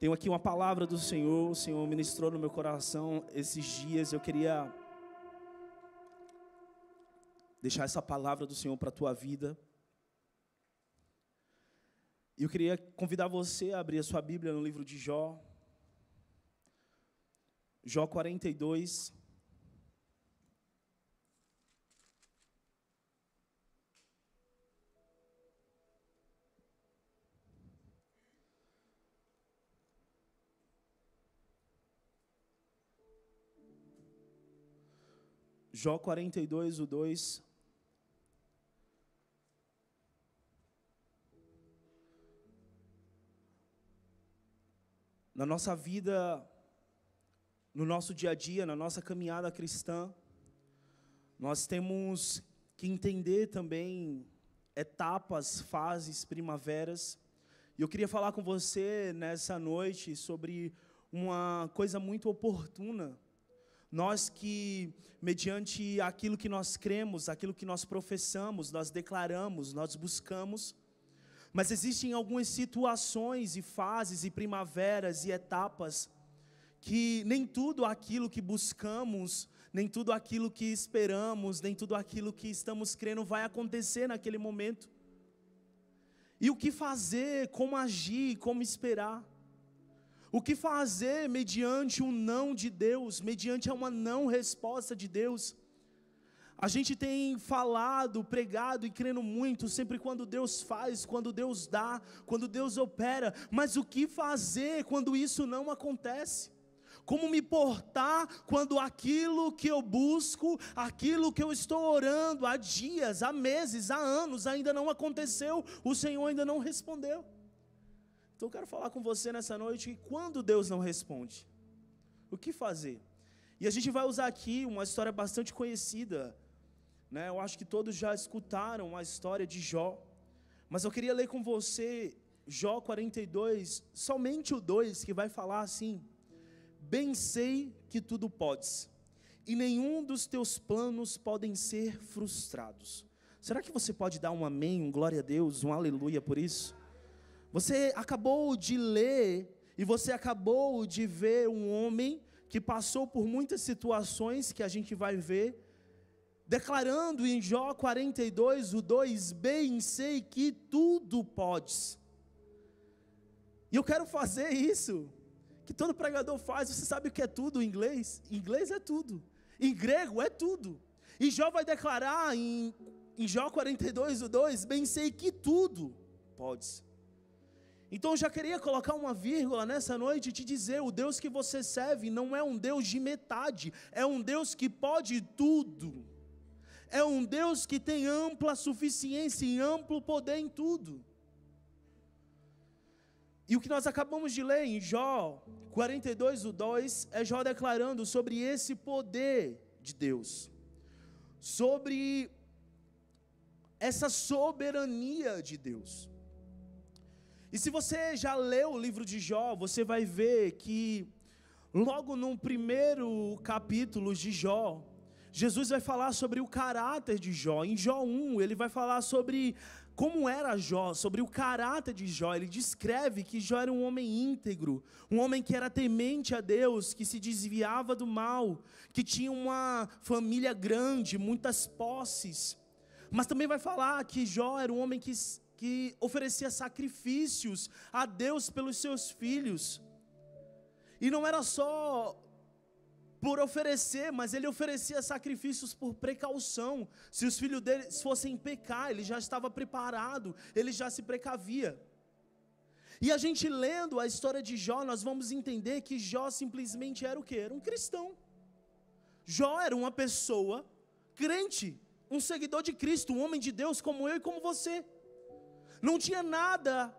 Tenho aqui uma palavra do Senhor, o Senhor ministrou no meu coração esses dias. Eu queria deixar essa palavra do Senhor para a tua vida. E eu queria convidar você a abrir a sua Bíblia no livro de Jó. Jó 42. Jó 42, o 2. Na nossa vida, no nosso dia a dia, na nossa caminhada cristã, nós temos que entender também etapas, fases, primaveras. E eu queria falar com você nessa noite sobre uma coisa muito oportuna. Nós que, mediante aquilo que nós cremos, aquilo que nós professamos, nós declaramos, nós buscamos, mas existem algumas situações e fases e primaveras e etapas que nem tudo aquilo que buscamos, nem tudo aquilo que esperamos, nem tudo aquilo que estamos crendo vai acontecer naquele momento. E o que fazer, como agir, como esperar? O que fazer mediante um não de Deus, mediante uma não resposta de Deus? A gente tem falado, pregado e crendo muito, sempre quando Deus faz, quando Deus dá, quando Deus opera. Mas o que fazer quando isso não acontece? Como me portar quando aquilo que eu busco, aquilo que eu estou orando há dias, há meses, há anos, ainda não aconteceu, o Senhor ainda não respondeu? Então eu quero falar com você nessa noite, quando Deus não responde, o que fazer? E a gente vai usar aqui uma história bastante conhecida, né? Eu acho que todos já escutaram a história de Jó, mas eu queria ler com você Jó 42, somente o 2, que vai falar assim: bem sei que tudo podes, e nenhum dos teus planos podem ser frustrados. Será que você pode dar um amém, um glória a Deus, um aleluia por isso? Você acabou de ler e você acabou de ver um homem que passou por muitas situações que a gente vai ver, declarando em Jó 42, o 2, bem sei que tudo podes. E eu quero fazer isso, que todo pregador faz. Você sabe o que é tudo em inglês? Em inglês é tudo, em grego é tudo. E Jó vai declarar em Jó 42, o 2, bem sei que tudo podes. Então eu já queria colocar uma vírgula nessa noite e te dizer, o Deus que você serve não é um Deus de metade, é um Deus que pode tudo. É um Deus que tem ampla suficiência e amplo poder em tudo. E o que nós acabamos de ler em Jó 42, o 2, é Jó declarando sobre esse poder de Deus, sobre essa soberania de Deus. E se você já leu o livro de Jó, você vai ver que logo no primeiro capítulo de Jó, Jesus vai falar sobre o caráter de Jó. Em Jó 1, ele vai falar sobre como era Jó, sobre o caráter de Jó. Ele descreve que Jó era um homem íntegro, um homem que era temente a Deus, que se desviava do mal, que tinha uma família grande, muitas posses. Mas também vai falar que Jó era um homem que oferecia sacrifícios a Deus pelos seus filhos. E não era só por oferecer, mas ele oferecia sacrifícios por precaução. Se os filhos dele fossem pecar, ele já estava preparado, ele já se precavia. E a gente lendo a história de Jó, nós vamos entender que Jó simplesmente era o quê? Era um cristão. Jó era uma pessoa crente, um seguidor de Cristo, um homem de Deus como eu e como você. Não tinha nada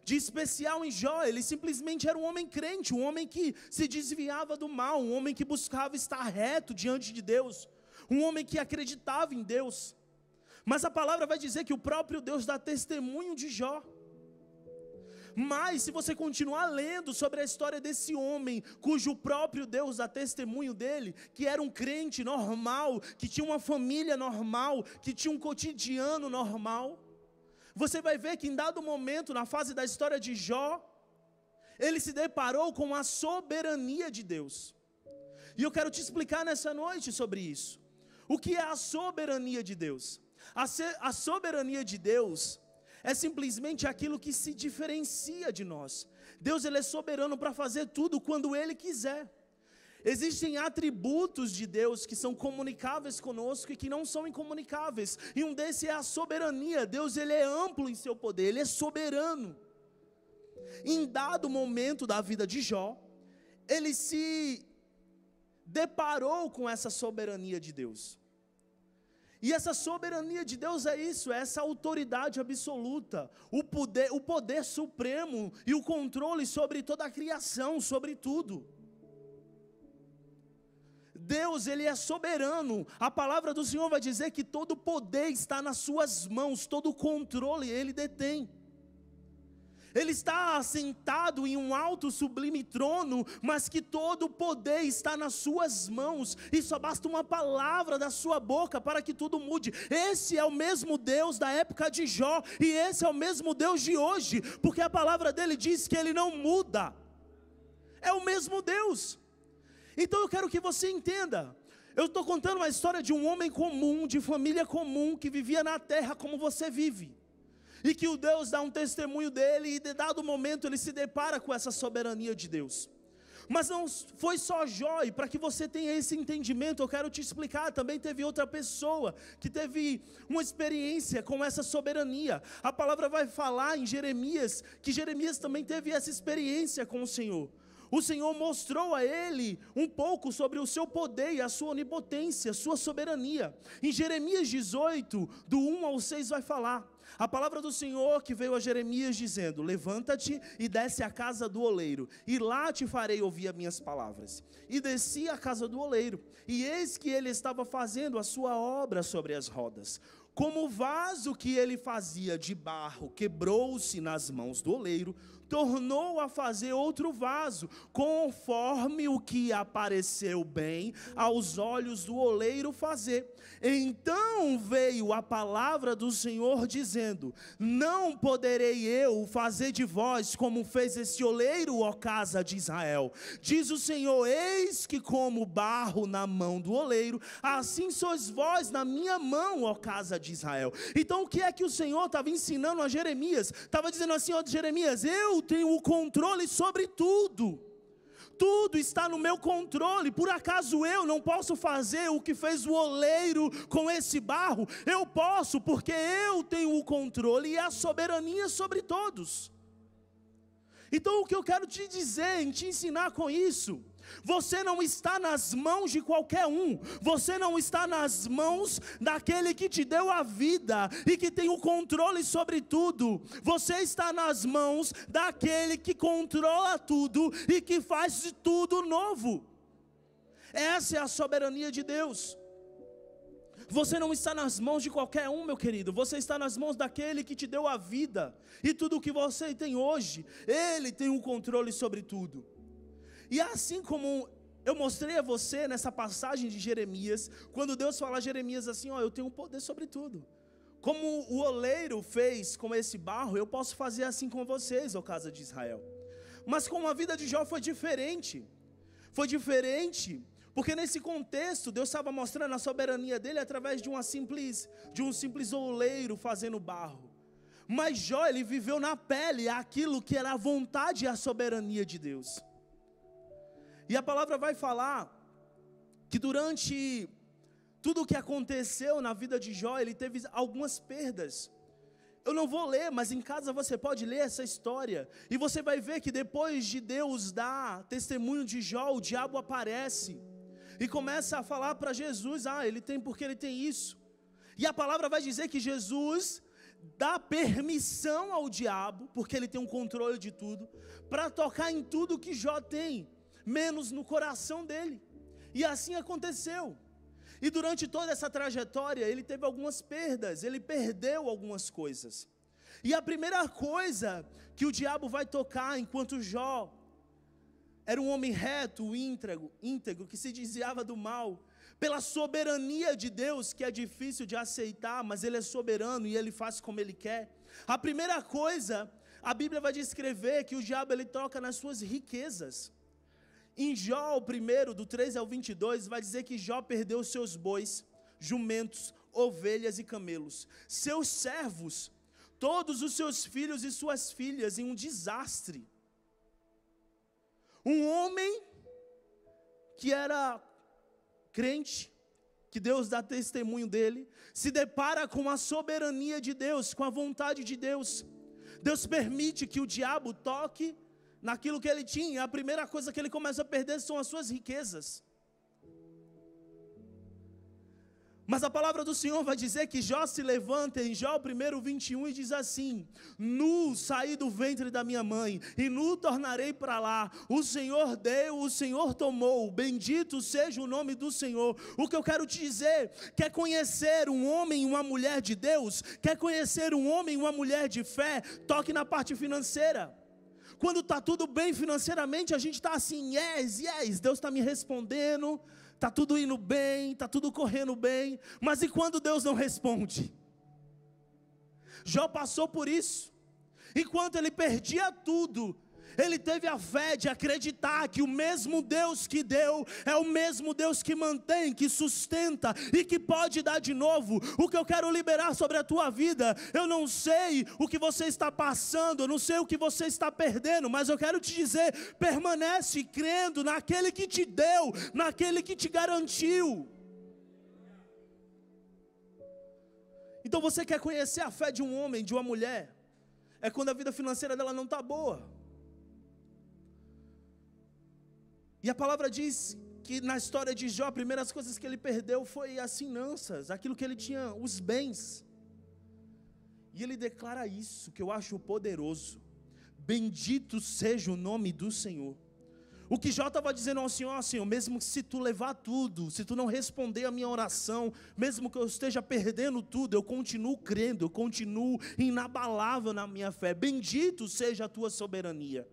de especial em Jó, ele simplesmente era um homem crente, um homem que se desviava do mal, um homem que buscava estar reto diante de Deus, um homem que acreditava em Deus. Mas a palavra vai dizer que o próprio Deus dá testemunho de Jó. Mas se você continuar lendo sobre a história desse homem, cujo próprio Deus dá testemunho dele, que era um crente normal, que tinha uma família normal, que tinha um cotidiano normal, você vai ver que em dado momento, na fase da história de Jó, ele se deparou com a soberania de Deus. E eu quero te explicar nessa noite sobre isso. O que é a soberania de Deus? A soberania de Deus é simplesmente aquilo que se diferencia de nós. Deus, ele é soberano para fazer tudo quando ele quiser. Existem atributos de Deus que são comunicáveis conosco e que não são incomunicáveis. E um desses é a soberania. Deus, ele é amplo em seu poder, ele é soberano. Em dado momento da vida de Jó, ele se deparou com essa soberania de Deus. E essa soberania de Deus é isso, é essa autoridade absoluta, o poder supremo e o controle sobre toda a criação, sobre tudo. Deus, ele é soberano. A palavra do Senhor vai dizer que todo poder está nas suas mãos, todo o controle ele detém. Ele está assentado em um alto sublime trono, mas que todo o poder está nas suas mãos, e só basta uma palavra da sua boca para que tudo mude. Esse é o mesmo Deus da época de Jó, e esse é o mesmo Deus de hoje, porque a palavra dele diz que ele não muda, é o mesmo Deus. Então eu quero que você entenda, eu estou contando uma história de um homem comum, de família comum, que vivia na terra como você vive, e que o Deus dá um testemunho dele, e de dado momento ele se depara com essa soberania de Deus. Mas não foi só Jó, e para que você tenha esse entendimento, eu quero te explicar, também teve outra pessoa, que teve uma experiência com essa soberania. A palavra vai falar em Jeremias, que Jeremias também teve essa experiência com o Senhor. O Senhor mostrou a ele um pouco sobre o seu poder e a sua onipotência, a sua soberania. Em Jeremias 18, do 1 ao 6 vai falar. A palavra do Senhor que veio a Jeremias dizendo: levanta-te e desce à casa do oleiro, e lá te farei ouvir as minhas palavras. E desci à casa do oleiro, e eis que ele estava fazendo a sua obra sobre as rodas. Como o vaso que ele fazia de barro quebrou-se nas mãos do oleiro, tornou a fazer outro vaso, conforme o que apareceu bem aos olhos do oleiro fazer. Então veio a palavra do Senhor dizendo: não poderei eu fazer de vós como fez esse oleiro, ó casa de Israel. Diz o Senhor: eis que como barro na mão do oleiro, assim sois vós na minha mão, ó casa de Israel. Então o que é que o Senhor estava ensinando a Jeremias? Estava dizendo assim: ó Jeremias, eu tenho o controle sobre tudo. Tudo está no meu controle. Por acaso eu não posso fazer o que fez o oleiro com esse barro? Eu posso, porque eu tenho o controle e a soberania sobre todos. Então o que eu quero te dizer, te ensinar com isso: você não está nas mãos de qualquer um, você não está nas mãos daquele que te deu a vida e que tem o controle sobre tudo. Você está nas mãos daquele que controla tudo e que faz de tudo novo. Essa é a soberania de Deus. Você não está nas mãos de qualquer um, meu querido. Você está nas mãos daquele que te deu a vida. E tudo o que você tem hoje, Ele tem o controle sobre tudo. E assim como eu mostrei a você nessa passagem de Jeremias, quando Deus fala a Jeremias assim: ó, eu tenho poder sobre tudo. Como o oleiro fez com esse barro, eu posso fazer assim com vocês, ó casa de Israel. Mas com a vida de Jó foi diferente. Foi diferente, porque nesse contexto Deus estava mostrando a soberania dele através de um simples oleiro fazendo barro. Mas Jó, ele viveu na pele aquilo que era a vontade e a soberania de Deus. E a palavra vai falar que durante tudo o que aconteceu na vida de Jó, ele teve algumas perdas. Eu não vou ler, mas em casa você pode ler essa história. E você vai ver que depois de Deus dar testemunho de Jó, o diabo aparece e começa a falar para Jesus: ele tem porque ele tem isso. E a palavra vai dizer que Jesus dá permissão ao diabo, porque ele tem um controle de tudo, para tocar em tudo que Jó tem, menos no coração dele. E assim aconteceu. E durante toda essa trajetória ele teve algumas perdas, ele perdeu algumas coisas. E a primeira coisa que o diabo vai tocar, enquanto Jó era um homem reto, íntegro, que se desviava do mal, pela soberania de Deus, que é difícil de aceitar, mas Ele é soberano e Ele faz como Ele quer. A primeira coisa a Bíblia vai descrever que o diabo ele toca nas suas riquezas. Em Jó, o primeiro, do 13 ao 22, vai dizer que Jó perdeu seus bois, jumentos, ovelhas e camelos, seus servos, todos os seus filhos e suas filhas em um desastre. Um homem que era crente, que Deus dá testemunho dele, se depara com a soberania de Deus, com a vontade de Deus. Deus permite que o diabo toque naquilo que ele tinha. A primeira coisa que ele começa a perder são as suas riquezas. Mas a palavra do Senhor vai dizer que Jó se levanta em Jó 1:21 e diz assim: nu saí do ventre da minha mãe, e nu tornarei para lá. O Senhor deu, o Senhor tomou, bendito seja o nome do Senhor. O que eu quero te dizer, quer conhecer um homem e uma mulher de Deus? Quer conhecer um homem e uma mulher de fé? Toque na parte financeira. Quando está tudo bem financeiramente, a gente está assim, yes, Deus está me respondendo, está tudo indo bem, está tudo correndo bem. Mas e quando Deus não responde? Jó passou por isso. Enquanto ele perdia tudo, ele teve a fé de acreditar que o mesmo Deus que deu é o mesmo Deus que mantém, que sustenta e que pode dar de novo. O que eu quero liberar sobre a tua vida, eu não sei o que você está passando, eu não sei o que você está perdendo, mas eu quero te dizer, permanece crendo naquele que te deu, naquele que te garantiu. Então você quer conhecer a fé de um homem, de uma mulher, é quando a vida financeira dela não está boa. E a palavra diz que na história de Jó, a primeira coisas que ele perdeu foi as finanças, aquilo que ele tinha, os bens. E ele declara isso, que eu acho poderoso: bendito seja o nome do Senhor. O que Jó estava dizendo ao Senhor: ó Senhor, mesmo que se tu levar tudo, se tu não responder a minha oração, mesmo que eu esteja perdendo tudo, eu continuo crendo, eu continuo inabalável na minha fé. Bendito seja a tua soberania.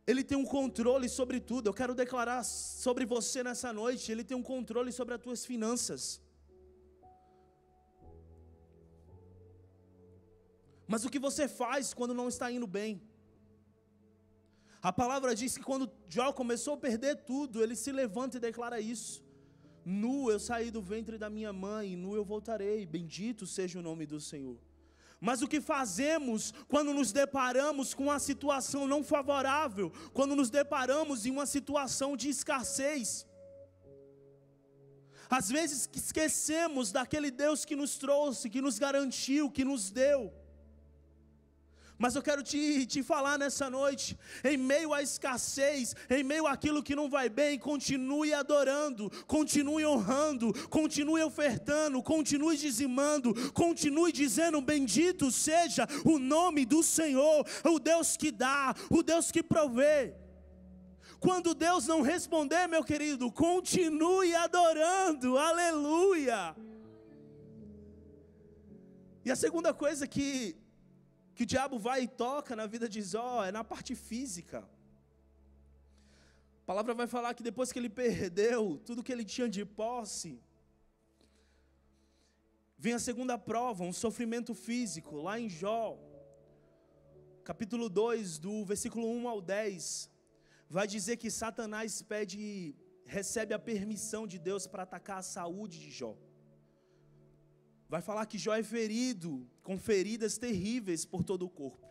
Ele tem um controle sobre tudo. Eu quero declarar sobre você nessa noite: Ele tem um controle sobre as tuas finanças. Mas o que você faz quando não está indo bem? A palavra diz que quando Jó começou a perder tudo, ele se levanta e declara isso: nu eu saí do ventre da minha mãe, nu eu voltarei, bendito seja o nome do Senhor. Mas o que fazemos quando nos deparamos com uma situação não favorável, quando nos deparamos em uma situação de escassez? Às vezes esquecemos daquele Deus que nos trouxe, que nos garantiu, que nos deu. Mas eu quero te falar nessa noite, em meio à escassez, em meio àquilo que não vai bem, continue adorando, continue honrando, continue ofertando, continue dizimando, continue dizendo: bendito seja o nome do Senhor, o Deus que dá, o Deus que provê. Quando Deus não responder, meu querido, continue adorando, aleluia. E a segunda coisa que o diabo vai e toca na vida de Jó é na parte física. A palavra vai falar que depois que ele perdeu tudo que ele tinha de posse, vem a segunda prova, um sofrimento físico. Lá em Jó, capítulo 2, do versículo 1 ao 10, vai dizer que Satanás recebe a permissão de Deus para atacar a saúde de Jó. Vai falar que Jó é ferido, com feridas terríveis por todo o corpo.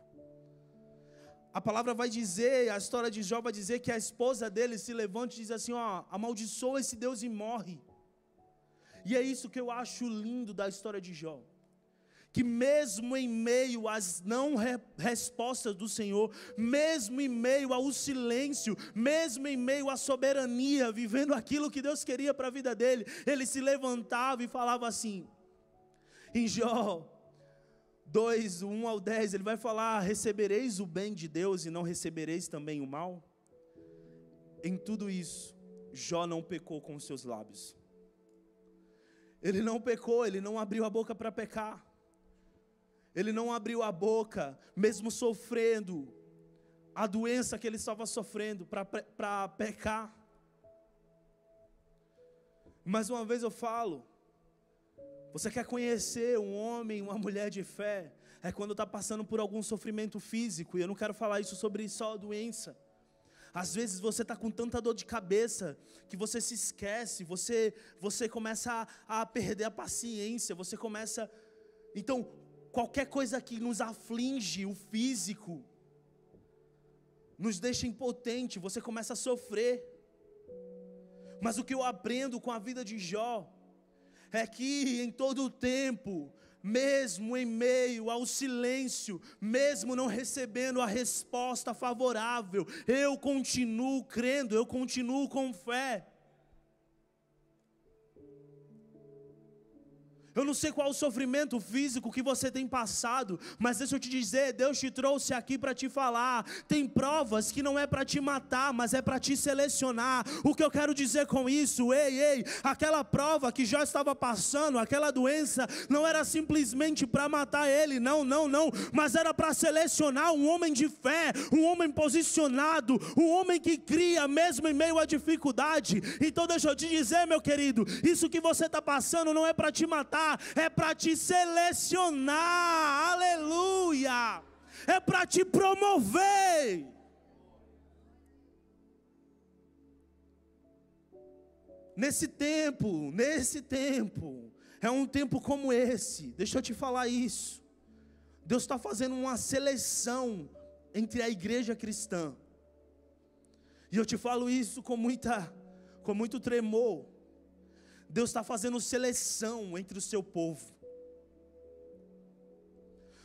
A palavra vai dizer, a história de Jó vai dizer que a esposa dele se levanta e diz assim: ó, amaldiçoa esse Deus e morre. E é isso que eu acho lindo da história de Jó. Que mesmo em meio às não respostas do Senhor, mesmo em meio ao silêncio, mesmo em meio à soberania, vivendo aquilo que Deus queria para a vida dele, ele se levantava e falava assim. Em Jó 2, do 1 ao 10, ele vai falar: recebereis o bem de Deus e não recebereis também o mal? Em tudo isso, Jó não pecou com os seus lábios. Ele não pecou, ele não abriu a boca para pecar. Ele não abriu a boca, mesmo sofrendo a doença que ele estava sofrendo, para pecar. Mais uma vez eu falo, Você quer conhecer um homem, uma mulher de fé? É quando está passando por algum sofrimento físico. E eu não quero falar isso sobre só doença. Às vezes você está com tanta dor de cabeça que você se esquece, você começa a perder a paciência, você começa... Então, qualquer coisa que nos aflige, o físico, nos deixa impotente, você começa a sofrer. Mas o que eu aprendo com a vida de Jó é que em todo o tempo, mesmo em meio ao silêncio, mesmo não recebendo a resposta favorável, eu continuo crendo, eu continuo com fé. Eu não sei qual o sofrimento físico que você tem passado, mas deixa eu te dizer, Deus te trouxe aqui para te falar. Tem provas que não é para te matar, mas é para te selecionar. O que eu quero dizer com isso? Aquela prova que já estava passando, aquela doença, não era simplesmente para matar ele, não, mas era para selecionar um homem de fé, um homem posicionado, um homem que cria mesmo em meio à dificuldade. Então deixa eu te dizer, meu querido, isso que você está passando não é para te matar, é para te selecionar, aleluia, é para te promover. Nesse tempo, é um tempo como esse, deixa eu te falar isso, Deus está fazendo uma seleção entre a igreja cristã, e eu te falo isso com muito tremor. Deus está fazendo seleção entre o seu povo.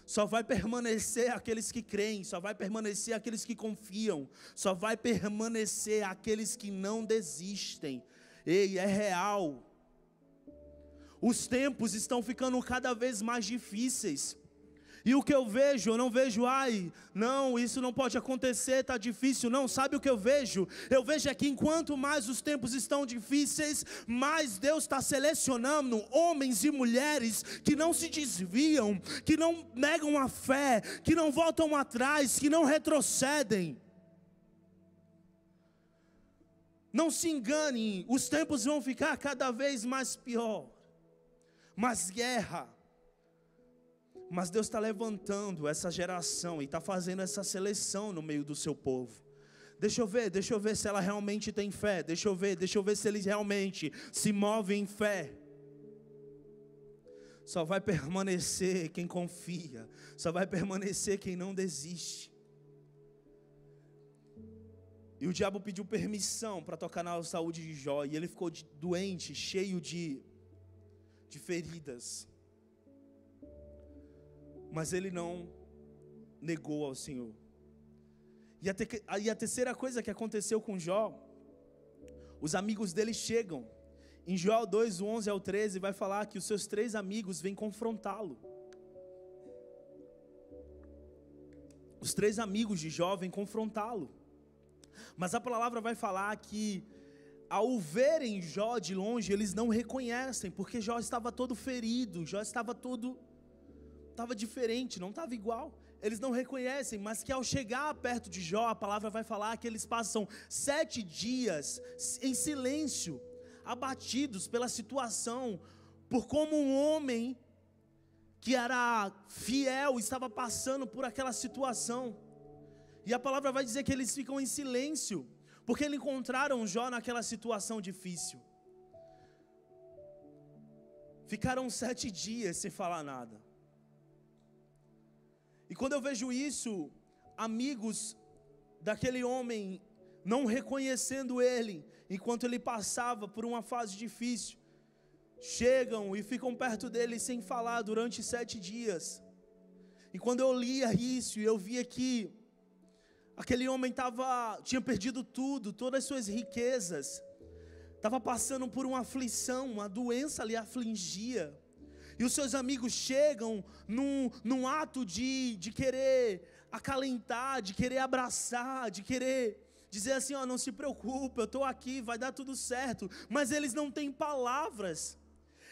Só vai permanecer aqueles que creem, só vai permanecer aqueles que confiam, só vai permanecer aqueles que não desistem. É real. Os tempos estão ficando cada vez mais difíceis. E o que eu vejo, eu não vejo, não, isso não pode acontecer, está difícil, não. Sabe o que eu vejo? Eu vejo é que enquanto mais os tempos estão difíceis, mais Deus está selecionando homens e mulheres que não se desviam, que não negam a fé, que não voltam atrás, que não retrocedem. Não se engane, os tempos vão ficar cada vez mais pior, mais guerra. Mas Deus está levantando essa geração e está fazendo essa seleção no meio do seu povo. Deixa eu ver se ela realmente tem fé. Deixa eu ver se eles realmente se movem em fé. Só vai permanecer quem confia. Só vai permanecer quem não desiste. E o diabo pediu permissão para tocar na saúde de Jó. E ele ficou doente, cheio de feridas. Mas ele não negou ao Senhor. E a terceira coisa que aconteceu com Jó, os amigos dele chegam. Em Jó 2, 11 ao 13, vai falar que os seus 3 amigos vêm confrontá-lo. Os 3 amigos de Jó vêm confrontá-lo. Mas a palavra vai falar que, ao verem Jó de longe, eles não reconhecem, porque Jó estava todo ferido, Jó estava diferente, não estava igual. Eles não reconhecem, mas que ao chegar perto de Jó, a palavra vai falar que eles passam 7 dias em silêncio, abatidos pela situação, por como um homem que era fiel estava passando por aquela situação. E a palavra vai dizer que eles ficam em silêncio, porque eles encontraram Jó naquela situação difícil. Ficaram 7 dias sem falar nada. E quando eu vejo isso, amigos daquele homem não reconhecendo ele, enquanto ele passava por uma fase difícil, chegam e ficam perto dele sem falar durante 7 dias. E quando eu lia isso, eu via que aquele homem tinha perdido tudo, todas as suas riquezas, estava passando por uma aflição, uma doença lhe afligia. E os seus amigos chegam num ato de querer acalentar, de querer abraçar, de querer dizer assim, não se preocupe, eu estou aqui, vai dar tudo certo. Mas eles não têm palavras,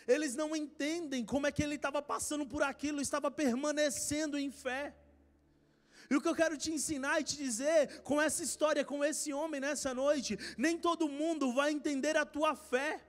eles não entendem como é que ele estava passando por aquilo, estava permanecendo em fé. E o que eu quero te ensinar e te dizer com essa história, com esse homem nessa noite, nem todo mundo vai entender a tua fé.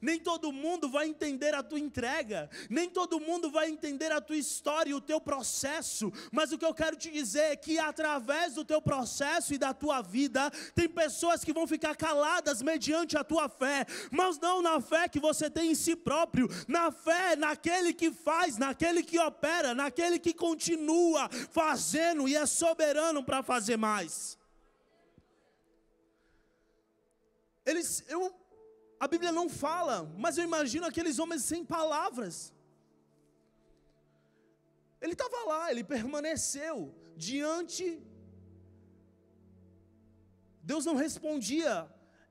Nem todo mundo vai entender a tua entrega, nem todo mundo vai entender a tua história e o teu processo, mas o que eu quero te dizer é que através do teu processo e da tua vida, tem pessoas que vão ficar caladas mediante a tua fé, mas não na fé que você tem em si próprio, na fé naquele que faz, naquele que opera, naquele que continua fazendo e é soberano para fazer mais. A Bíblia não fala, mas eu imagino aqueles homens sem palavras. Ele estava lá, ele permaneceu diante. Deus não respondia,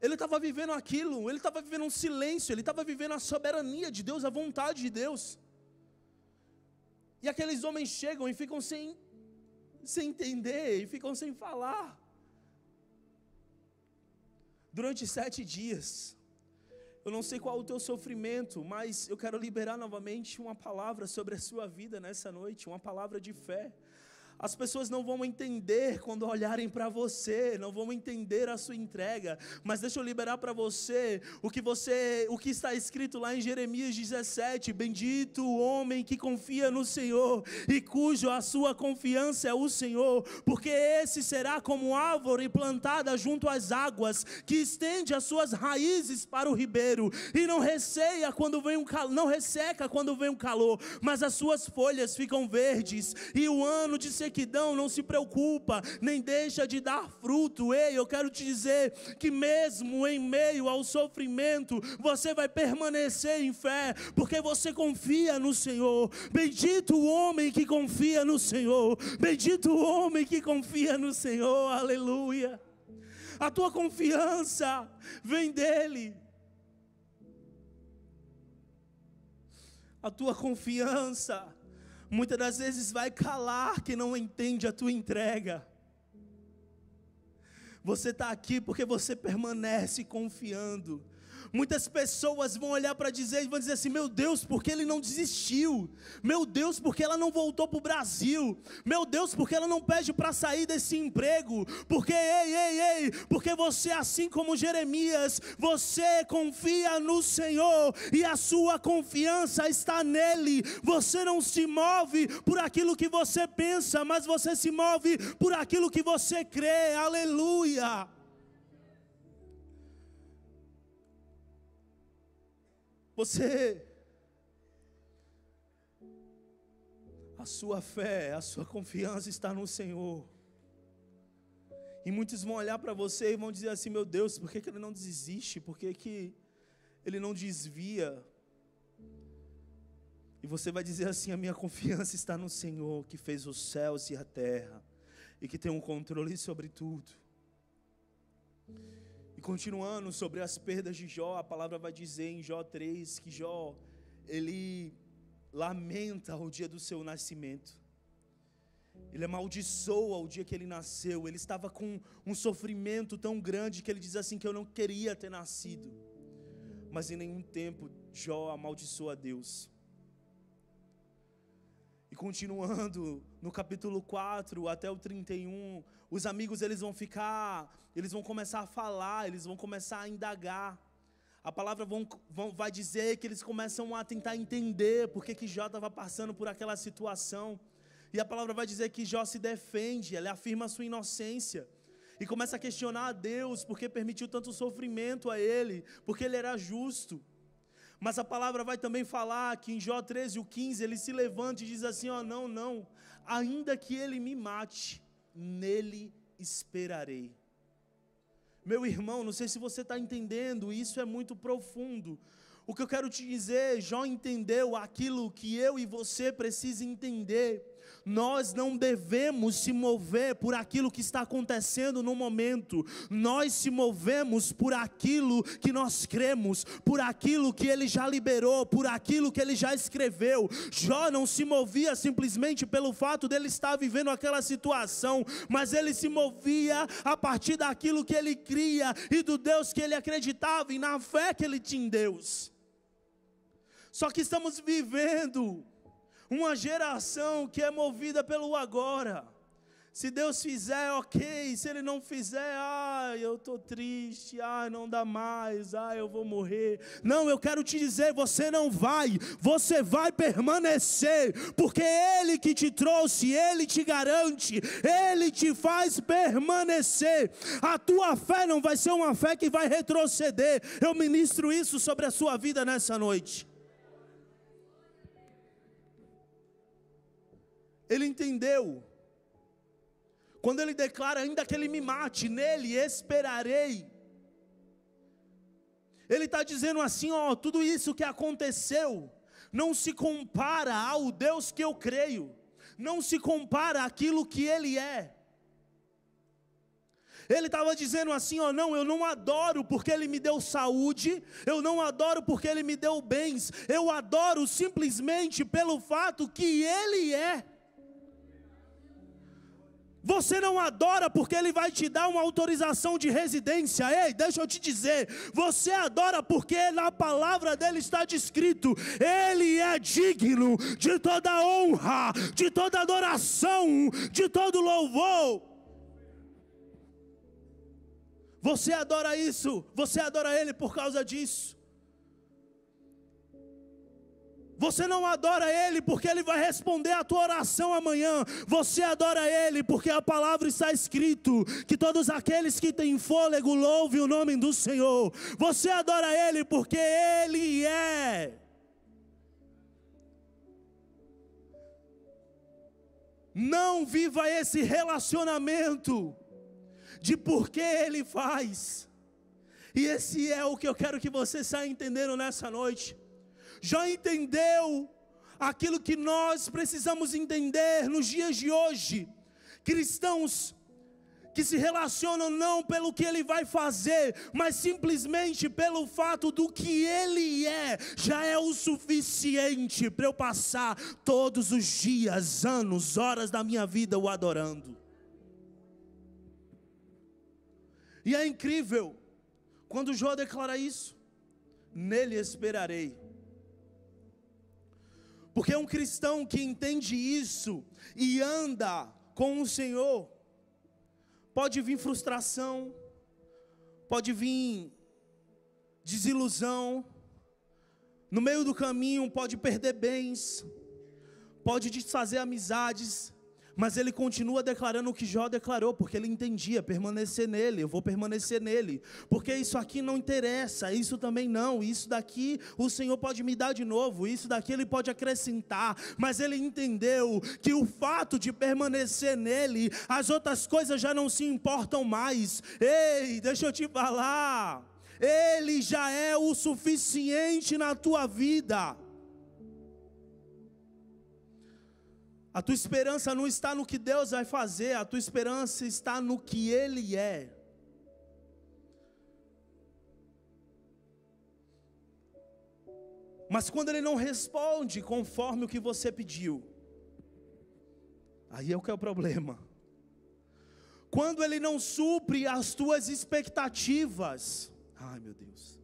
ele estava vivendo aquilo, ele estava vivendo um silêncio, ele estava vivendo a soberania de Deus, a vontade de Deus. E aqueles homens chegam e ficam sem entender, e ficam sem falar. Durante 7 dias, eu não sei qual o teu sofrimento, mas eu quero liberar novamente uma palavra sobre a sua vida nessa noite, uma palavra de fé. As pessoas não vão entender quando olharem para você, não vão entender a sua entrega, mas deixa eu liberar para você o que está escrito lá em Jeremias 17, bendito o homem que confia no Senhor, e cujo a sua confiança é o Senhor, porque esse será como árvore plantada junto às águas, que estende as suas raízes para o ribeiro, e não resseca quando vem o calor, mas as suas folhas ficam verdes, e o ano de sequidão não se preocupa, nem deixa de dar fruto. Ei, eu quero te dizer que mesmo em meio ao sofrimento, você vai permanecer em fé, porque você confia no Senhor. Bendito o homem que confia no Senhor, bendito o homem que confia no Senhor, aleluia. A tua confiança vem dEle. A tua confiança muitas das vezes vai calar quem não entende a tua entrega. Você está aqui porque você permanece confiando. Muitas pessoas vão olhar para dizer, e vão dizer assim, meu Deus, por que ele não desistiu? Meu Deus, por que ela não voltou para o Brasil? Meu Deus, por que ela não pede para sair desse emprego? Porque, porque você, assim como Jeremias, você confia no Senhor, e a sua confiança está nele. Você não se move por aquilo que você pensa, mas você se move por aquilo que você crê, aleluia. A sua fé, a sua confiança está no Senhor. E muitos vão olhar para você e vão dizer assim, meu Deus, por que ele não desiste? Por que ele não desvia? E você vai dizer assim, a minha confiança está no Senhor, que fez os céus e a terra, e que tem um controle sobre tudo. Continuando sobre as perdas de Jó, a palavra vai dizer em Jó 3, que Jó, ele lamenta o dia do seu nascimento. Ele amaldiçoa o dia que ele nasceu. Ele estava com um sofrimento tão grande que ele diz assim, que eu não queria ter nascido. Mas em nenhum tempo Jó amaldiçoa a Deus. E continuando no capítulo 4 até o 31, os amigos eles vão começar a falar, eles vão começar a indagar. A palavra vai dizer que eles começam a tentar entender por que Jó estava passando por aquela situação. E a palavra vai dizer que Jó se defende, ele afirma a sua inocência. E começa a questionar a Deus, porque permitiu tanto sofrimento a ele, porque ele era justo. Mas a palavra vai também falar que em Jó 13:15, ele se levanta e diz assim, não, ainda que ele me mate, nele esperarei. Meu irmão, não sei se você está entendendo, isso é muito profundo. O que eu quero te dizer, Jó entendeu aquilo que eu e você precisam entender. Nós não devemos se mover por aquilo que está acontecendo no momento. Nós se movemos por aquilo que nós cremos, por aquilo que Ele já liberou, por aquilo que Ele já escreveu. Jó não se movia simplesmente pelo fato dele estar vivendo aquela situação, mas ele se movia a partir daquilo que ele cria e do Deus que ele acreditava e na fé que ele tinha em Deus. Só que estamos vivendo uma geração que é movida pelo agora. Se Deus fizer, ok. Se Ele não fizer, eu estou triste, não dá mais, eu vou morrer. Não, eu quero te dizer, você não vai, você vai permanecer, porque Ele que te trouxe, Ele te garante, Ele te faz permanecer. A tua fé não vai ser uma fé que vai retroceder. Eu ministro isso sobre a sua vida nessa noite. Ele entendeu. Quando ele declara, ainda que ele me mate, nele esperarei. Ele está dizendo assim, tudo isso que aconteceu, não se compara ao Deus que eu creio. Não se compara àquilo que Ele é. Ele estava dizendo assim, não, eu não adoro porque Ele me deu saúde, eu não adoro porque Ele me deu bens, eu adoro simplesmente pelo fato que Ele é. Você não adora porque Ele vai te dar uma autorização de residência. Ei, deixa eu te dizer, você adora porque na palavra dEle está descrito, Ele é digno de toda honra, de toda adoração, de todo louvor. Você adora isso, você adora Ele por causa disso. Você não adora Ele porque Ele vai responder a tua oração amanhã. Você adora Ele porque a palavra está escrito que todos aqueles que têm fôlego louvem o nome do Senhor. Você adora Ele porque Ele é. Não viva esse relacionamento de por que Ele faz. E esse é o que eu quero que você saia entendendo nessa noite. Já entendeu aquilo que nós precisamos entender nos dias de hoje? Cristãos que se relacionam não pelo que Ele vai fazer, mas simplesmente pelo fato do que Ele é, já é o suficiente para eu passar todos os dias, anos, horas da minha vida o adorando. E é incrível, quando Jó declara isso, nele esperarei. Porque um cristão que entende isso e anda com o Senhor, pode vir frustração, pode vir desilusão, no meio do caminho pode perder bens, pode desfazer amizades, mas ele continua declarando o que Jó declarou, porque ele entendia, permanecer nele, eu vou permanecer nele, porque isso aqui não interessa, isso também não, isso daqui o Senhor pode me dar de novo, isso daqui Ele pode acrescentar, mas ele entendeu que o fato de permanecer nele, as outras coisas já não se importam mais. Ei, deixa eu te falar, Ele já é o suficiente na tua vida. A tua esperança não está no que Deus vai fazer, a tua esperança está no que Ele é. Mas quando Ele não responde conforme o que você pediu, aí é o que é o problema. Quando Ele não supre as tuas expectativas, ai meu Deus.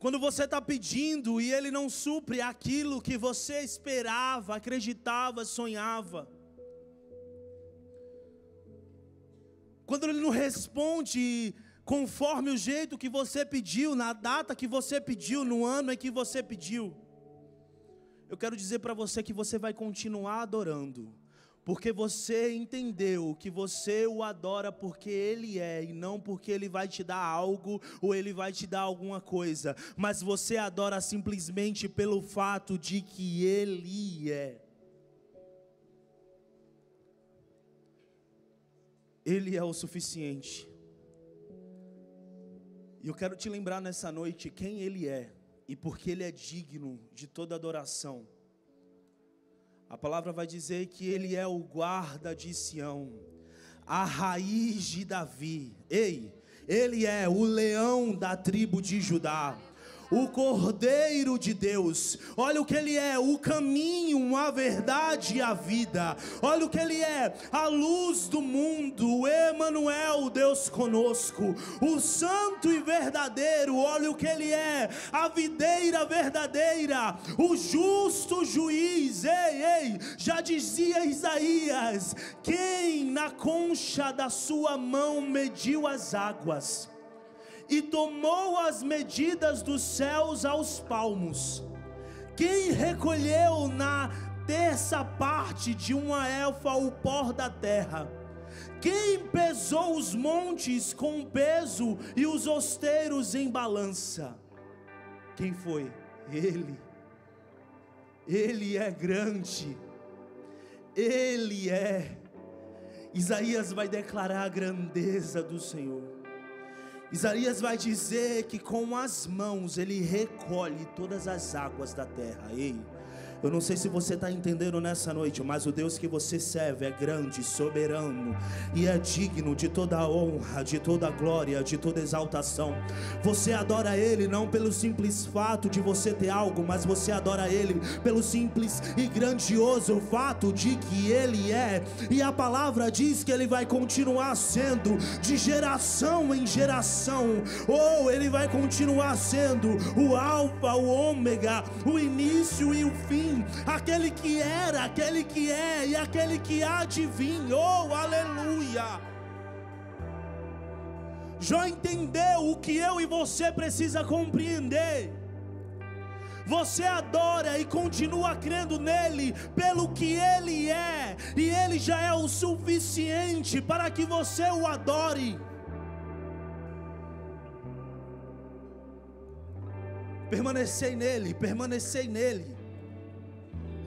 Quando você está pedindo e Ele não supre aquilo que você esperava, acreditava, sonhava. Quando Ele não responde conforme o jeito que você pediu, na data que você pediu, no ano em que você pediu. Eu quero dizer para você que você vai continuar adorando. Porque você entendeu que você o adora porque Ele é, e não porque Ele vai te dar algo, ou Ele vai te dar alguma coisa. Mas você adora simplesmente pelo fato de que Ele é. Ele é o suficiente. E eu quero te lembrar nessa noite quem Ele é, e porque Ele é digno de toda adoração. A palavra vai dizer que Ele é o guarda de Sião, a raiz de Davi. Ei, Ele é o leão da tribo de Judá, o Cordeiro de Deus. Olha o que Ele é: o caminho, a verdade e a vida. Olha o que Ele é: a luz do mundo, o Emanuel, Deus conosco, o santo e verdadeiro. Olha o que Ele é: a videira verdadeira, o justo juiz. Ei, já dizia Isaías: quem na concha da sua mão mediu as águas e tomou as medidas dos céus aos palmos? Quem recolheu na terça parte de uma elfa o pó da terra? Quem pesou os montes com peso e os osteiros em balança? Quem foi? Ele. Ele é grande. Ele é. Isaías vai declarar a grandeza do Senhor. Isaías vai dizer que com as mãos Ele recolhe todas as águas da terra. Ei, eu não sei se você está entendendo nessa noite, mas o Deus que você serve é grande, soberano e é digno de toda a honra, de toda a glória, de toda exaltação. Você adora Ele não pelo simples fato de você ter algo, mas você adora Ele pelo simples e grandioso fato de que Ele é. E a palavra diz que Ele vai continuar sendo de geração em geração. Ele vai continuar sendo o alfa, o ômega, o início e o fim, aquele que era, aquele que é e aquele que há de vir. Aleluia! Jó entendeu o que eu e você precisa compreender. Você adora e continua crendo nele pelo que ele é, e ele já é o suficiente para que você o adore. Permanecei nele, permanecei nele.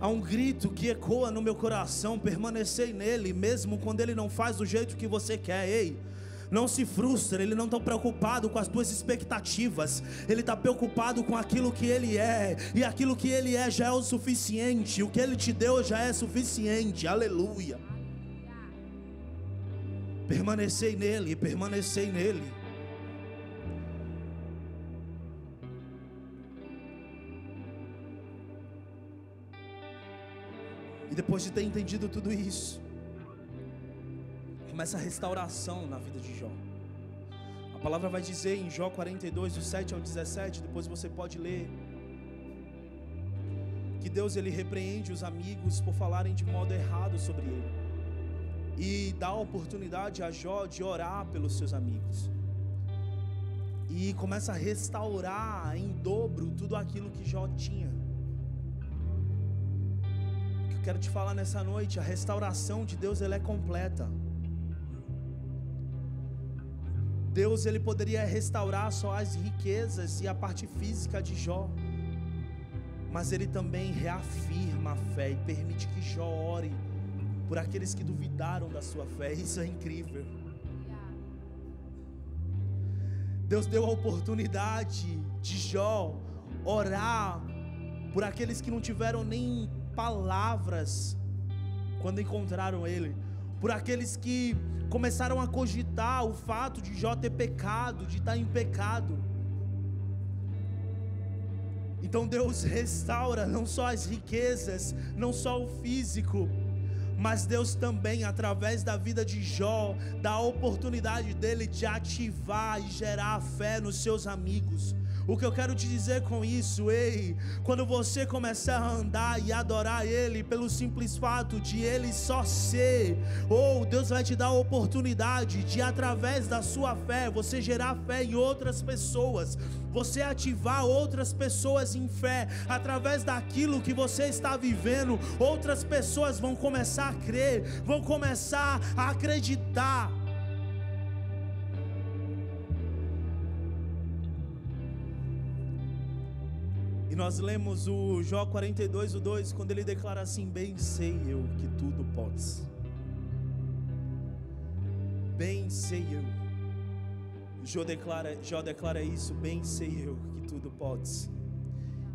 Há um grito que ecoa no meu coração: permanecei nele, mesmo quando ele não faz do jeito que você quer. Ei, não se frustre, ele não está preocupado com as tuas expectativas, ele está preocupado com aquilo que ele é, e aquilo que ele é já é o suficiente, o que ele te deu já é suficiente. Aleluia. Permanecei nele, permanecei nele. E depois de ter entendido tudo isso, começa a restauração na vida de Jó. A palavra vai dizer em Jó 42, do 7 ao 17, depois você pode ler, que Deus ele repreende os amigos por falarem de modo errado sobre ele, e dá a oportunidade a Jó de orar pelos seus amigos, e começa a restaurar em dobro tudo aquilo que Jó tinha. Quero te falar nessa noite: a restauração de Deus ela é completa. Deus ele poderia restaurar só as riquezas e a parte física de Jó, mas ele também reafirma a fé e permite que Jó ore por aqueles que duvidaram da sua fé. Isso é incrível. Deus deu a oportunidade de Jó orar por aqueles que não tiveram nem palavras quando encontraram ele, por aqueles que começaram a cogitar o fato de Jó ter pecado, de estar em pecado. Então Deus restaura não só as riquezas, não só o físico, mas Deus também, através da vida de Jó, dá a oportunidade dele de ativar e gerar a fé nos seus amigos. O que eu quero te dizer com isso, quando você começar a andar e adorar Ele pelo simples fato de Ele só ser, Deus vai te dar a oportunidade de, através da sua fé, você gerar fé em outras pessoas, você ativar outras pessoas em fé, através daquilo que você está vivendo. Outras pessoas vão começar a crer, vão começar a acreditar. E nós lemos o Jó 42, o 2, quando ele declara assim: bem sei eu que tudo podes. Bem sei eu. Jó declara isso: bem sei eu que tudo podes,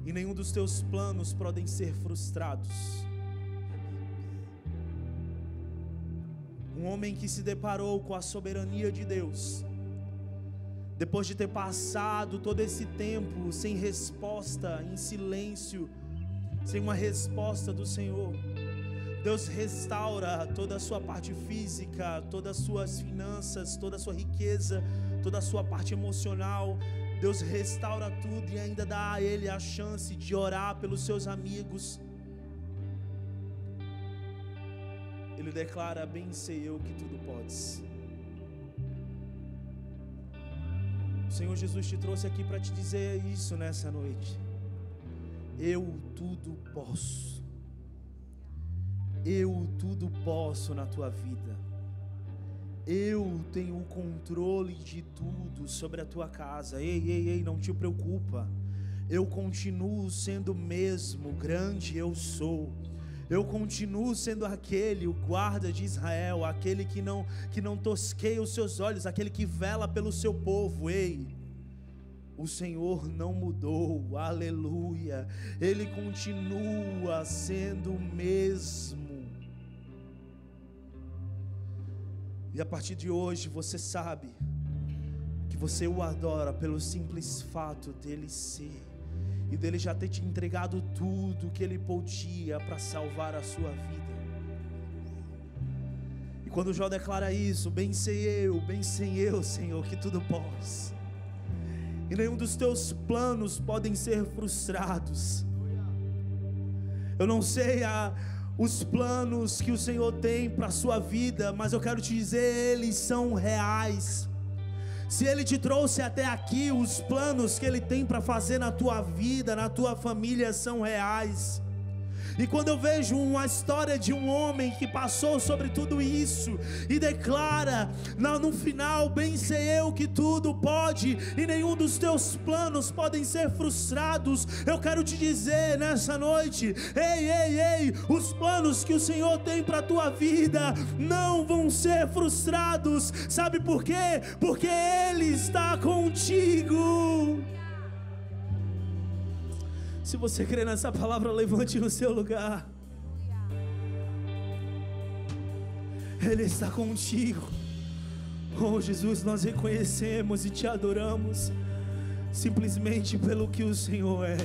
e nenhum dos teus planos podem ser frustrados. Um homem que se deparou com a soberania de Deus, depois de ter passado todo esse tempo sem resposta, em silêncio, sem uma resposta do Senhor, Deus restaura toda a sua parte física, todas as suas finanças, toda a sua riqueza, toda a sua parte emocional. Deus restaura tudo e ainda dá a Ele a chance de orar pelos seus amigos. Ele declara: bem sei eu que tudo podes. O Senhor Jesus te trouxe aqui para te dizer isso nessa noite. Eu tudo posso. Eu tudo posso na tua vida. Eu tenho o controle de tudo sobre a tua casa. Ei, não te preocupa. Eu continuo sendo o mesmo grande eu sou. Eu continuo sendo aquele, o guarda de Israel, aquele que não tosqueia os seus olhos, aquele que vela pelo seu povo. Ei, o Senhor não mudou, aleluia. Ele continua sendo o mesmo. E a partir de hoje você sabe que você o adora pelo simples fato dele ser e dele já ter te entregado tudo que ele podia para salvar a sua vida. E quando Jó declara isso: bem sei eu, Senhor, que tudo podes, e nenhum dos teus planos podem ser frustrados. Eu não sei os planos que o Senhor tem para a sua vida, mas eu quero te dizer, eles são reais. Se Ele te trouxe até aqui, os planos que Ele tem para fazer na tua vida, na tua família, são reais. E quando eu vejo uma história de um homem que passou sobre tudo isso e declara no final: bem sei eu que tudo pode e nenhum dos teus planos podem ser frustrados, eu quero te dizer nessa noite: ei, os planos que o Senhor tem para a tua vida não vão ser frustrados. Sabe por quê? Porque Ele está contigo. Se você crê nessa palavra, levante no seu lugar. Ele está contigo. Oh Jesus, nós reconhecemos e te adoramos simplesmente pelo que o Senhor é.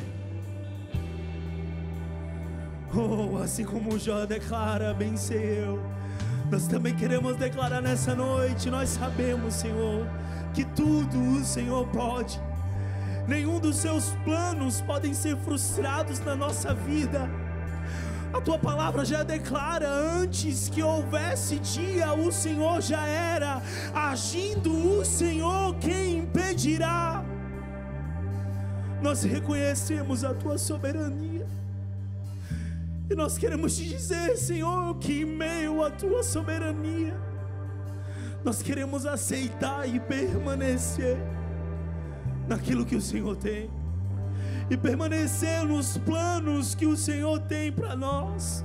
Oh, assim como Jó declara: bem sei eu, nós também queremos declarar nessa noite. Nós sabemos, Senhor, que tudo o Senhor pode. Nenhum dos seus planos podem ser frustrados na nossa vida. A tua palavra já declara: antes que houvesse dia, o Senhor já era. Agindo o Senhor, quem impedirá? Nós reconhecemos a tua soberania e nós queremos te dizer, Senhor, que em meio à tua soberania nós queremos aceitar e permanecer naquilo que o Senhor tem, e permanecer nos planos que o Senhor tem para nós.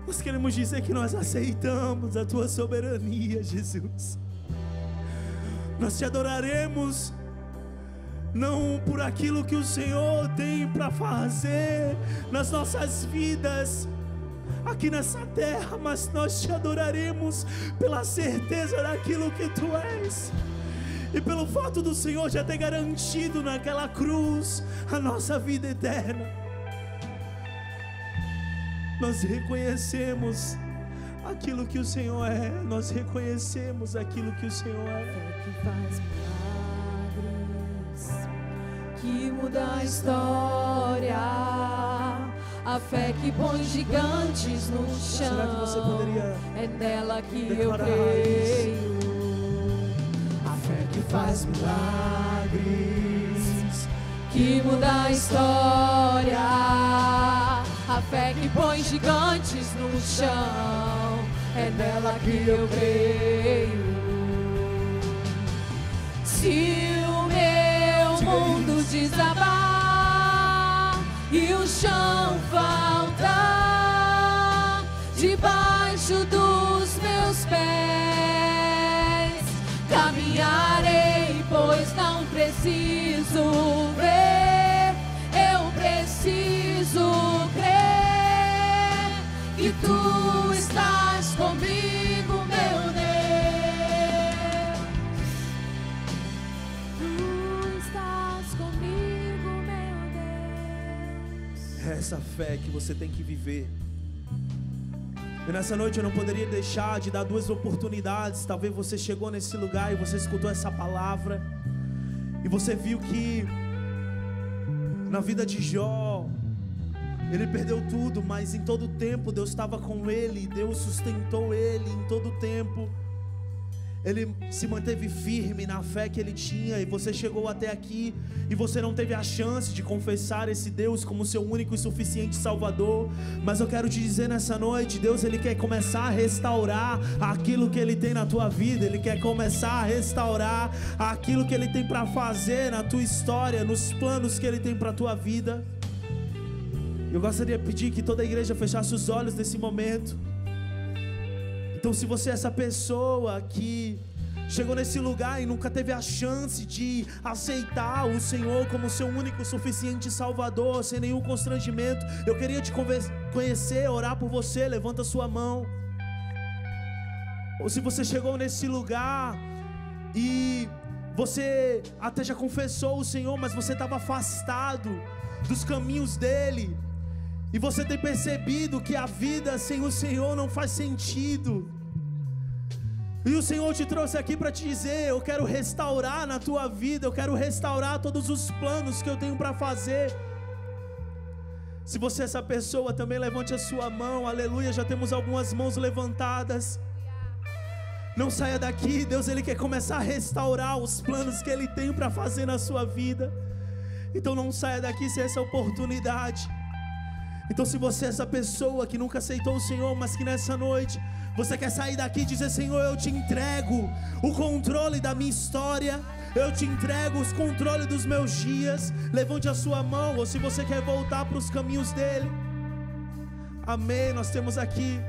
Nós queremos dizer que nós aceitamos a tua soberania, Jesus. Nós te adoraremos não por aquilo que o Senhor tem para fazer nas nossas vidas aqui nessa terra, mas nós te adoraremos pela certeza daquilo que tu és. E pelo fato do Senhor já ter garantido naquela cruz a nossa vida eterna, nós reconhecemos aquilo que o Senhor é. Nós reconhecemos aquilo que o Senhor é. Fé que faz milagres, que muda a história, a fé que põe gigantes no chão. Será que você poderia é nela que eu creio. Que faz milagres, que muda a história, a fé que põe gigantes no chão, é nela que eu creio. Se o meu mundo desabar e o chão faltar debaixo dos meus pés, caminharei, pois não preciso ver, eu preciso crer que tu estás comigo, meu Deus. essa fé que você tem que viver. E nessa noite eu não poderia deixar de dar duas oportunidades. Talvez você chegou nesse lugar e você escutou essa palavra e você viu que na vida de Jó, ele perdeu tudo, mas em todo tempo Deus estava com ele, Deus sustentou ele em todo tempo. Ele se manteve firme na fé que ele tinha. E você chegou até aqui e você não teve a chance de confessar esse Deus como seu único e suficiente Salvador. Mas eu quero te dizer nessa noite, Deus, Ele quer começar a restaurar aquilo que Ele tem na tua vida. Ele quer começar a restaurar aquilo que Ele tem para fazer na tua história, nos planos que Ele tem para a tua vida. Eu gostaria de pedir que toda a igreja fechasse os olhos nesse momento. Então, se você é essa pessoa que chegou nesse lugar e nunca teve a chance de aceitar o Senhor como seu único e suficiente Salvador, sem nenhum constrangimento, eu queria te conhecer, orar por você. Levanta sua mão. Ou se você chegou nesse lugar e você até já confessou o Senhor, mas você estava afastado dos caminhos dEle, e você tem percebido que a vida sem o Senhor não faz sentido. E o Senhor te trouxe aqui para te dizer: eu quero restaurar na tua vida, eu quero restaurar todos os planos que eu tenho para fazer. Se você é essa pessoa, também levante a sua mão. Aleluia, já temos algumas mãos levantadas. Não saia daqui. Deus, Ele quer começar a restaurar os planos que Ele tem para fazer na sua vida. Então não saia daqui sem essa oportunidade. Então, se você é essa pessoa que nunca aceitou o Senhor, mas que nessa noite você quer sair daqui e dizer: Senhor, eu te entrego o controle da minha história, eu te entrego os controles dos meus dias, levante a sua mão. Ou se você quer voltar para os caminhos dEle, amém. Nós temos aqui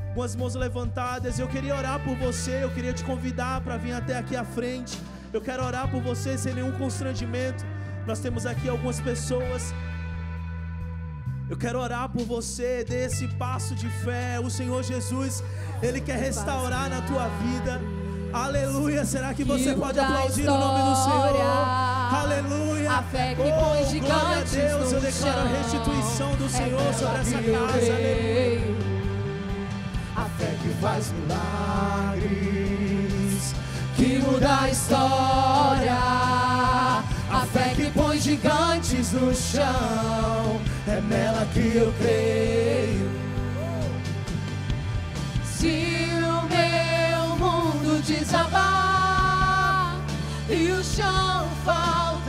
algumas mãos levantadas. Eu queria orar por você, eu queria te convidar para vir até aqui à frente. Eu quero orar por você sem nenhum constrangimento. Nós temos aqui algumas pessoas. Eu quero orar por você, dê esse passo de fé. O Senhor Jesus, Ele quer restaurar na tua vida. Aleluia. Será que você pode aplaudir o nome do Senhor? Aleluia. A fé que põe gigantes glória a Deus. Eu declaro a restituição do Senhor sobre essa casa. Aleluia. A fé que faz milagres, que muda a história. A fé que põe gigantes no chão, é nela que eu creio. Se o meu mundo desabar e o chão faltar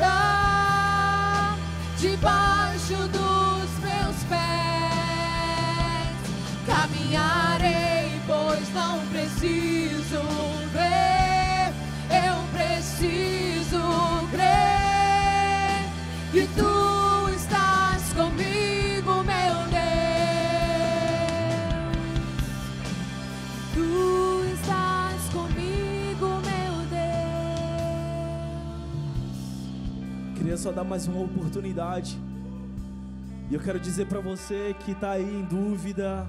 debaixo dos meus pés, caminharei, pois não preciso ver, eu preciso crer. Que tu estás comigo, meu Deus. Tu estás comigo, meu Deus. Queria só dar mais uma oportunidade. E eu quero dizer para você que está aí em dúvida,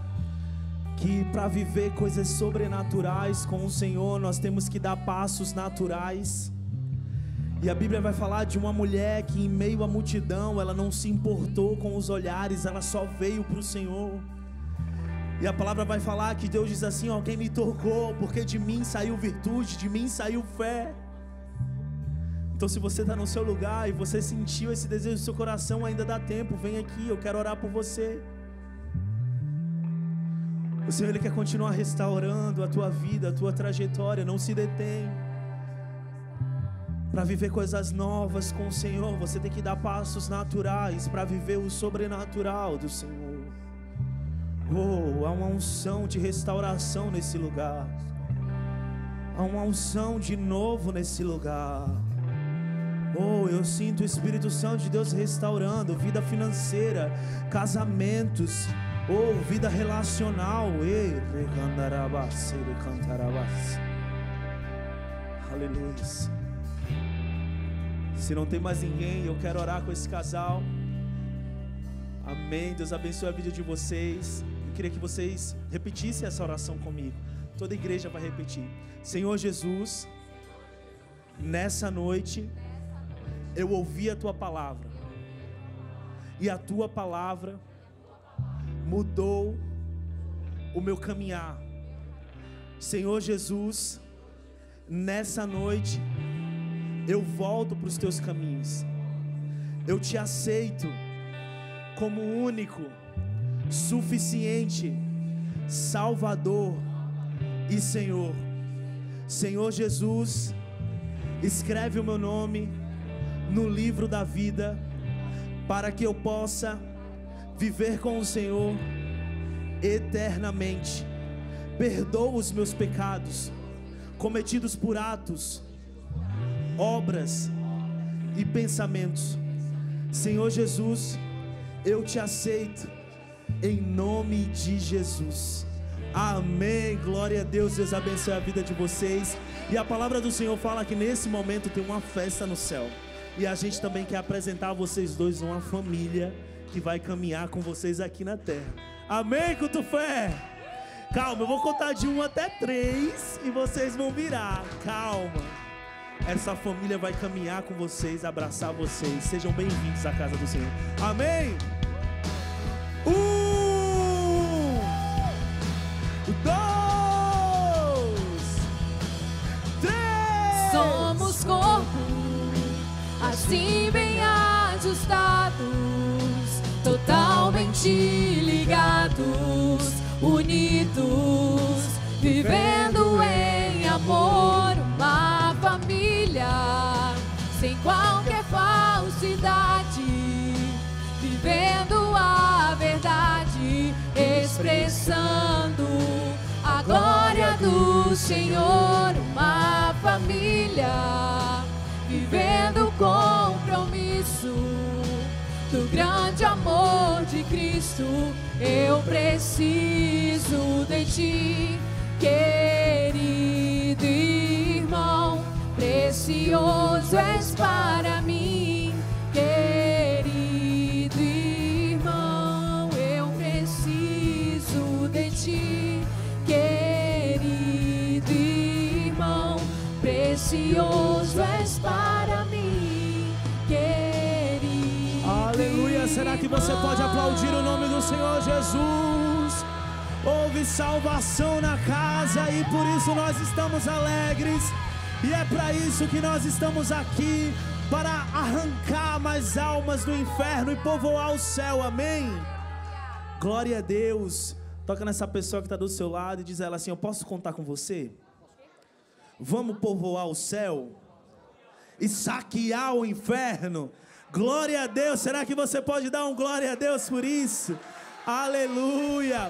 que para viver coisas sobrenaturais com o Senhor, nós temos que dar passos naturais. E a Bíblia vai falar de uma mulher que em meio à multidão, ela não se importou com os olhares, ela só veio para o Senhor. E a palavra vai falar que Deus diz assim: alguém me tocou, porque de mim saiu virtude, de mim saiu fé. Então, se você está no seu lugar e você sentiu esse desejo no seu coração, ainda dá tempo, vem aqui, eu quero orar por você. O Senhor, Ele quer continuar restaurando a tua vida, a tua trajetória. Não se detém. Para viver coisas novas com o Senhor, você tem que dar passos naturais para viver o sobrenatural do Senhor. Oh, há uma unção de restauração nesse lugar. Há uma unção de novo nesse lugar. Oh, eu sinto o Espírito Santo de Deus restaurando vida financeira, casamentos, oh, vida relacional. Aleluia. Se não tem mais ninguém, eu quero orar com esse casal. Amém. Deus abençoe a vida de vocês. Eu queria que vocês repetissem essa oração comigo. Toda a igreja vai repetir. Senhor Jesus, nessa noite eu ouvi a Tua palavra, e a Tua palavra mudou o meu caminhar. Senhor Jesus, nessa noite eu volto para os teus caminhos. Eu te aceito como único, suficiente Salvador e Senhor. Senhor Jesus, escreve o meu nome no livro da vida, para que eu possa viver com o Senhor eternamente. Perdoa os meus pecados cometidos por atos, obras e pensamentos. Senhor Jesus, eu te aceito em nome de Jesus. Amém, glória a Deus. Deus abençoe a vida de vocês. E a palavra do Senhor fala que nesse momento tem uma festa no céu. E a gente também quer apresentar a vocês dois uma família que vai caminhar com vocês aqui na terra. Amém, culto fé? Calma, eu vou contar de 1 até 3 e vocês vão virar. Calma. Essa família vai caminhar com vocês, abraçar vocês. Sejam bem-vindos à casa do Senhor. Amém? 1, 2, 3. Somos corpo, assim bem ajustados, totalmente ligados, unidos, vivendo em amor, uma família, sem qualquer falsidade, vivendo a verdade, expressando a glória do Senhor, uma família, vivendo o compromisso do grande amor de Cristo. Eu preciso de ti, querido irmão, precioso és para mim, querido irmão. Eu preciso de ti, querido irmão, precioso és para mim, querido. Aleluia. Será que você pode aplaudir o nome do Senhor Jesus? Houve salvação na casa e por isso nós estamos alegres. E é para isso que nós estamos aqui, para arrancar mais almas do inferno e povoar o céu. Amém? Glória a Deus. Toca nessa pessoa que está do seu lado e diz a ela assim: eu posso contar com você? Vamos povoar o céu e saquear o inferno. Glória a Deus. Será que você pode dar um glória a Deus por isso? Aleluia.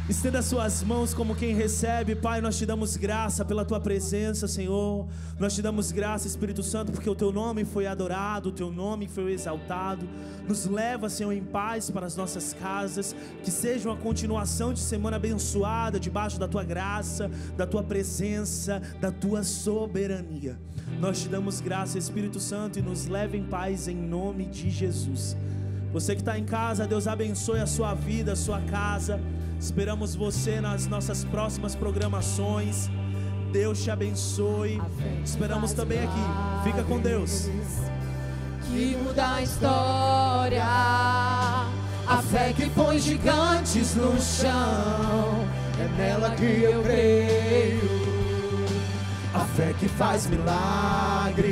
Estenda suas mãos como quem recebe. Pai, nós te damos graça pela tua presença, Senhor. Nós te damos graça, Espírito Santo, porque o teu nome foi adorado, o teu nome foi exaltado. Nos leva, Senhor, em paz para as nossas casas. Que seja uma continuação de semana abençoada, debaixo da tua graça, da tua presença, da tua soberania. Nós te damos graça, Espírito Santo, e nos leva em paz em nome de Jesus. Você que está em casa, Deus abençoe a sua vida, a sua casa. Esperamos você nas nossas próximas programações. Deus te abençoe. Esperamos também aqui. Fica com Deus. Que muda a história, a fé que põe gigantes no chão, é nela que eu creio. A fé que faz milagres,